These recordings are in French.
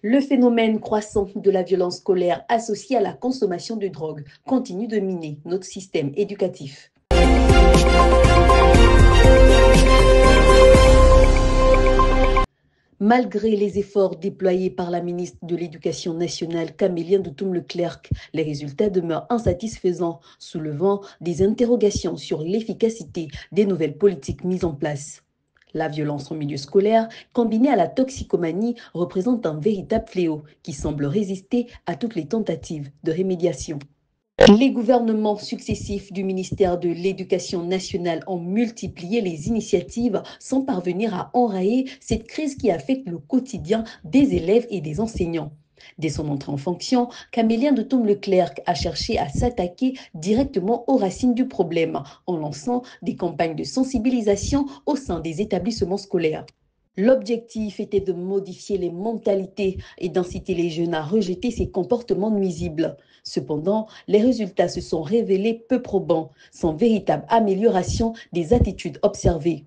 Le phénomène croissant de la violence scolaire associée à la consommation de drogue continue de miner notre système éducatif. Malgré les efforts déployés par la ministre de l'Éducation nationale, Camélia Ndoutoume-Leclerc, les résultats demeurent insatisfaisants, soulevant des interrogations sur l'efficacité des nouvelles politiques mises en place. La violence en milieu scolaire, combinée à la toxicomanie, représente un véritable fléau qui semble résister à toutes les tentatives de rémédiation. Les gouvernements successifs du ministère de l'Éducation nationale ont multiplié les initiatives sans parvenir à enrayer cette crise qui affecte le quotidien des élèves et des enseignants. Dès son entrée en fonction, Camélia Ndoutoume-Leclerc a cherché à s'attaquer directement aux racines du problème en lançant des campagnes de sensibilisation au sein des établissements scolaires. L'objectif était de modifier les mentalités et d'inciter les jeunes à rejeter ces comportements nuisibles. Cependant, les résultats se sont révélés peu probants, sans véritable amélioration des attitudes observées.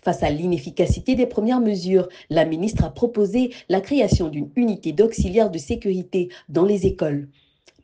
Face à l'inefficacité des premières mesures, la ministre a proposé la création d'une unité d'auxiliaires de sécurité dans les écoles.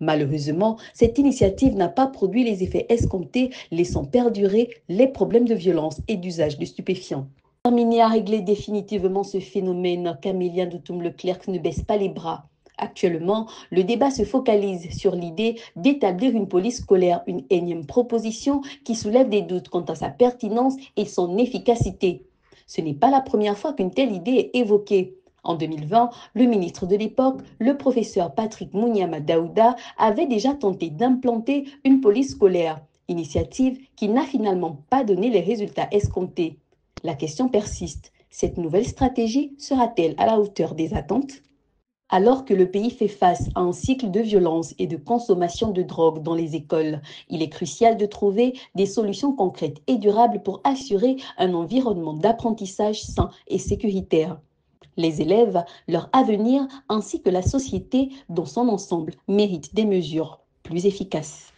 Malheureusement, cette initiative n'a pas produit les effets escomptés, laissant perdurer les problèmes de violence et d'usage de stupéfiants. Terminé à régler définitivement ce phénomène, Camélia Ndoutoume-Leclerc ne baisse pas les bras. Actuellement, le débat se focalise sur l'idée d'établir une police scolaire, une énième proposition qui soulève des doutes quant à sa pertinence et son efficacité. Ce n'est pas la première fois qu'une telle idée est évoquée. En 2020, le ministre de l'époque, le professeur Patrick Mouniama Daouda, avait déjà tenté d'implanter une police scolaire, initiative qui n'a finalement pas donné les résultats escomptés. La question persiste. Cette nouvelle stratégie sera-t-elle à la hauteur des attentes? Alors que le pays fait face à un cycle de violence et de consommation de drogue dans les écoles, il est crucial de trouver des solutions concrètes et durables pour assurer un environnement d'apprentissage sain et sécuritaire. Les élèves, leur avenir ainsi que la société dans son ensemble méritent des mesures plus efficaces.